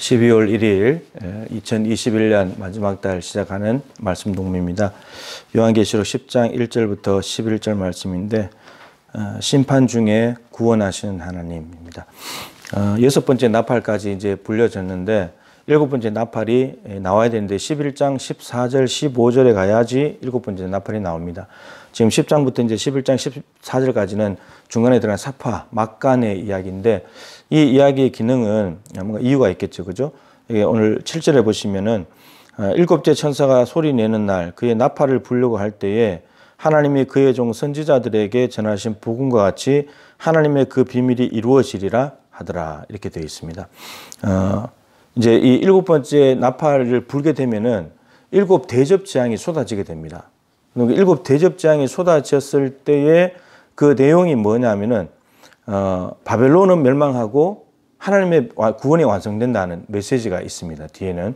12월 1일 2021년 마지막 달 시작하는 말씀 동무입니다. 요한계시록 10장 1절부터 11절 말씀인데 심판 중에 구원하시는 하나님입니다. 여섯 번째 나팔까지 이제 불려졌는데 일곱 번째 나팔이 나와야 되는데 11장 14절 15절에 가야지 일곱 번째 나팔이 나옵니다. 지금 10장부터 이제 11장 14절까지는 중간에 들어간 사파, 막간의 이야기인데 이 이야기의 기능은 뭔가 이유가 있겠죠. 그죠? 오늘 7절에 보시면은 일곱째 천사가 소리 내는 날 그의 나팔을 불려고 할 때에 하나님이 그의 종 선지자들에게 전하신 복음과 같이 하나님의 그 비밀이 이루어지리라 하더라. 이렇게 되어 있습니다. 이제 이 일곱 번째 나팔을 불게 되면은 일곱 대접 재앙이 쏟아지게 됩니다. 일곱 대접 재앙이 쏟아졌을 때의 그 내용이 뭐냐면은 바벨론은 멸망하고 하나님의 구원이 완성된다는 메시지가 있습니다. 뒤에는.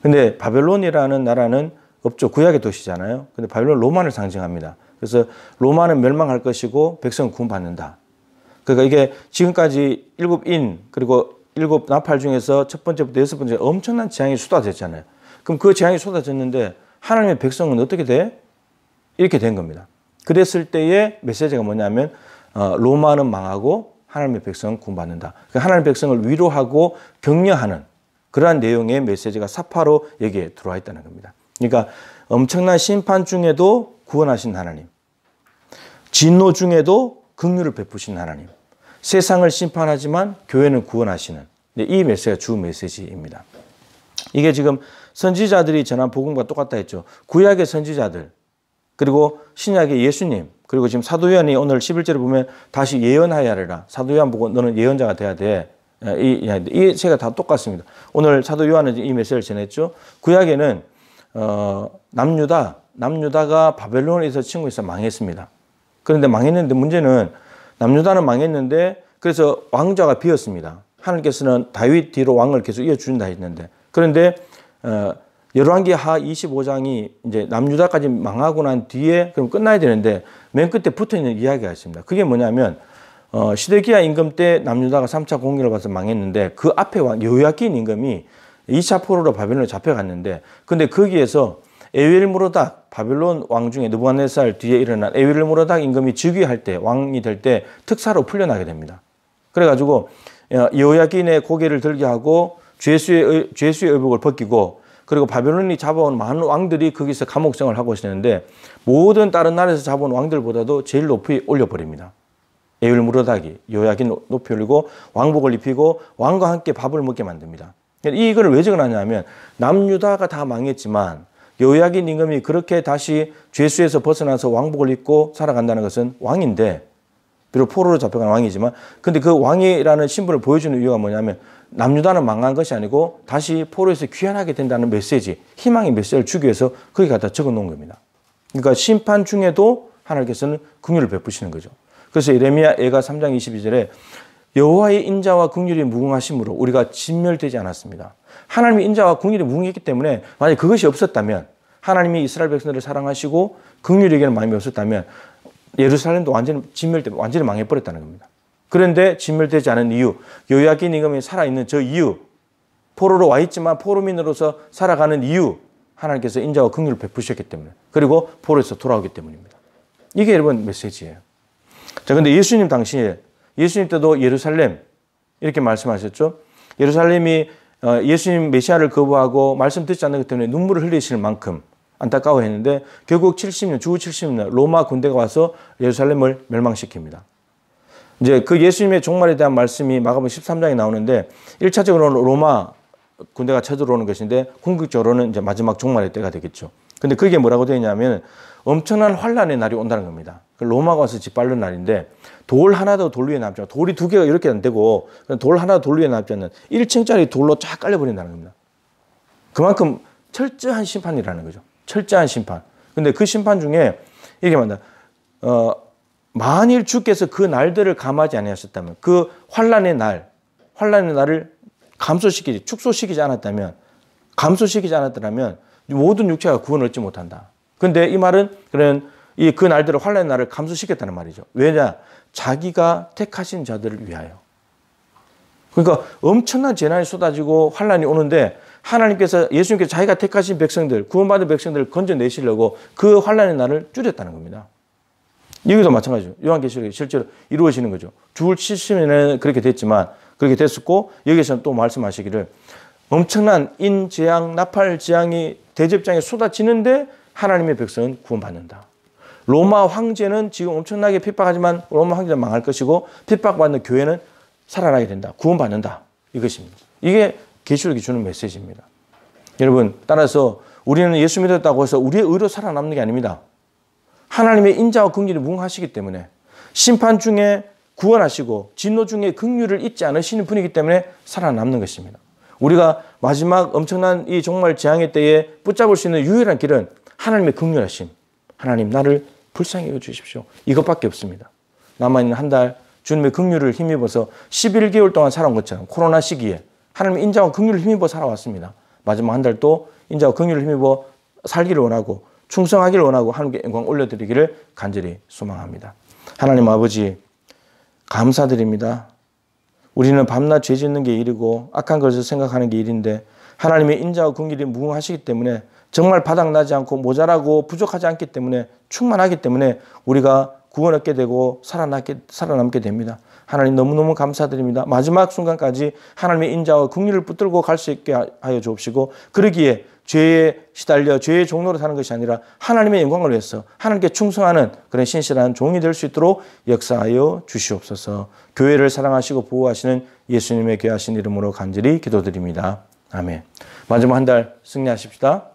근데 바벨론이라는 나라는 없죠. 구약의 도시잖아요. 근데 바벨론 로마를 상징합니다. 그래서 로마는 멸망할 것이고 백성은 구원받는다. 그러니까 이게 지금까지 일곱 인 그리고 일곱 나팔 중에서 첫 번째부터 여섯 번째 엄청난 재앙이 쏟아졌잖아요. 그럼 그 재앙이 쏟아졌는데 하나님의 백성은 어떻게 돼? 이렇게 된 겁니다. 그랬을 때의 메시지가 뭐냐면 로마는 망하고 하나님의 백성은 구원받는다. 하나님의 백성을 위로하고 격려하는 그러한 내용의 메시지가 사파로 여기에 들어와 있다는 겁니다. 그러니까 엄청난 심판 중에도 구원하신 하나님, 진노 중에도 긍휼을 베푸신 하나님, 세상을 심판하지만 교회는 구원하시는 이 메시지가 주 메시지입니다. 이게 지금 선지자들이 전한 복음과 똑같다 했죠. 구약의 선지자들 그리고 신약의 예수님 그리고 지금 사도 요한이 오늘 11절에 보면 다시 예언하여야 하리라. 사도 요한 보고 너는 예언자가 돼야 돼. 이 세가 다 똑같습니다. 오늘 사도 요한은 이 메시지를 전했죠. 구약에는 남유다가 바벨론에서 침공해서 망했습니다. 그런데 망했는데 문제는 남유다는 망했는데 그래서 왕좌가 비었습니다. 하나님께서는 다윗 뒤로 왕을 계속 이어주신다 했는데 그런데 열왕기 하 25장이 이제 남유다까지 망하고 난 뒤에 그럼 끝나야 되는데 맨 끝에 붙어있는 이야기가 있습니다. 그게 뭐냐면 시드기야 임금 때 남유다가 3차 공격을 받아서 망했는데 그 앞에 왕 여호야긴 임금이 2차 포로로 바벨론에 잡혀갔는데 근데 거기에서 에윌므로닥 바벨론 왕 중에 느부갓네살 뒤에 일어난 에윌므로닥 임금이 즉위할 때 왕이 될 때 특사로 풀려나게 됩니다. 그래가지고 여호야긴의 고개를 들게 하고 죄수의 의복을 벗기고 그리고 바벨론이 잡아온 많은 왕들이 거기서 감옥 생활을 하고 있었는데 모든 다른 나라에서 잡아온 왕들보다도 제일 높이 올려버립니다. 에윌므로닥이 여호야긴 높이 올리고 왕복을 입히고 왕과 함께 밥을 먹게 만듭니다. 이걸 왜 적어놨냐면 남유다가 다 망했지만 여호야긴 임금이 그렇게 다시 죄수에서 벗어나서 왕복을 입고 살아간다는 것은 왕인데 비록 포로로 잡혀간 왕이지만 근데 그 왕이라는 신분을 보여주는 이유가 뭐냐면 남유다는 망한 것이 아니고 다시 포로에서 귀환하게 된다는 메시지, 희망의 메시지를 주기 위해서 거기 갖다 적어 놓은 겁니다. 그러니까 심판 중에도 하나님께서는 긍휼을 베푸시는 거죠. 그래서 예레미야 애가 3장 22절에 여호와의 인자와 긍휼이 무궁하심으로 우리가 진멸되지 않았습니다. 하나님의 인자와 긍휼이 무궁했기 때문에 만약 그것이 없었다면 하나님이 이스라엘 백성들을 사랑하시고 긍휼히 여기는 마음이 없었다면 예루살렘도 완전히 완전히 망해버렸다는 겁니다. 그런데 진멸되지 않은 이유, 여호야긴 임금이 살아있는 저 이유, 포로로 와 있지만 포로민으로서 살아가는 이유, 하나님께서 인자와 긍휼을 베푸셨기 때문에 그리고 포로에서 돌아오기 때문입니다. 이게 여러분 메시지예요. 자, 근데 예수님 당시에 예수님 때도 예루살렘 이렇게 말씀하셨죠. 예루살렘이 예수님 메시아를 거부하고 말씀 듣지 않는 것 때문에 눈물을 흘리실 만큼 안타까워했는데 결국 70년, 주후 70년 로마 군대가 와서 예루살렘을 멸망시킵니다. 이제 그 예수님의 종말에 대한 말씀이 마가복음 13장에 나오는데 1차적으로는 로마 군대가 쳐들어오는 것인데 궁극적으로는 이제 마지막 종말의 때가 되겠죠. 근데 그게 뭐라고 되어 있냐면 엄청난 환란의 날이 온다는 겁니다. 로마가 와서 짓밟는 날인데 돌 하나도 돌 위에 남지 않고 돌이 두 개가 이렇게 안 되고 돌 하나도 돌 위에 남지 않는 1층짜리 돌로 쫙 깔려버린다는 겁니다. 그만큼 철저한 심판이라는 거죠. 철저한 심판. 근데 그 심판 중에 이렇게 말한다. 만일 주께서 그 날들을 감하지 아니하셨다면 그 환란의 날을 축소시키지 않았다면 감소시키지 않았더라면 모든 육체가 구원을 얻지 못한다. 근데 이 말은 그 날들을 환란의 날을 감소시켰다는 말이죠. 왜냐? 자기가 택하신 자들을 위하여. 그러니까 엄청난 재난이 쏟아지고 환란이 오는데 하나님께서 예수님께서 자기가 택하신 백성들, 구원받은 백성들을 건져내시려고 그 환란의 날을 줄였다는 겁니다. 여기도 마찬가지죠. 요한계시록에 실제로 이루어지는 거죠. 주를 치시면 그렇게 됐지만 그렇게 됐었고 여기서는 또 말씀하시기를 엄청난 인재앙, 나팔재앙이 대접장에 쏟아지는데 하나님의 백성은 구원받는다. 로마 황제는 지금 엄청나게 핍박하지만 로마 황제는 망할 것이고 핍박받는 교회는 살아나게 된다. 구원받는다. 이것입니다. 이게 계시록이 주는 메시지입니다. 여러분 따라서 우리는 예수 믿었다고 해서 우리의 의로 살아남는 게 아닙니다. 하나님의 인자와 긍휼이 무궁하시기 때문에 심판 중에 구원하시고 진노 중에 긍휼을 잊지 않으시는 분이기 때문에 살아남는 것입니다. 우리가 마지막 엄청난 이 정말 재앙의 때에 붙잡을 수 있는 유일한 길은 하나님의 긍휼하심. 하나님 나를 불쌍히 여겨주십시오. 이것밖에 없습니다. 남아있는 한 달 주님의 긍휼을 힘입어서 11개월 동안 살아온 것처럼 코로나 시기에 하나님의 인자와 긍휼을 힘입어 살아왔습니다. 마지막 한 달도 인자와 긍휼을 힘입어 살기를 원하고 충성하기를 원하고 하나님께 영광 올려드리기를 간절히 소망합니다. 하나님 아버지 감사드립니다. 우리는 밤낮 죄 짓는 게 일이고 악한 것을 생각하는 게 일인데 하나님의 인자와 긍휼이 무궁하시기 때문에 정말 바닥나지 않고 모자라고 부족하지 않기 때문에 충만하기 때문에 우리가 구원 얻게 되고 살아남게 됩니다. 하나님 너무너무 감사드립니다. 마지막 순간까지 하나님의 인자와 긍휼을 붙들고 갈 수 있게 하여 주옵시고 그러기에 죄에 시달려 죄의 종로로 사는 것이 아니라 하나님의 영광을 위해서 하나님께 충성하는 그런 신실한 종이 될 수 있도록 역사하여 주시옵소서. 교회를 사랑하시고 보호하시는 예수님의 귀하신 이름으로 간절히 기도드립니다. 아멘. 마지막 한 달 승리하십시다.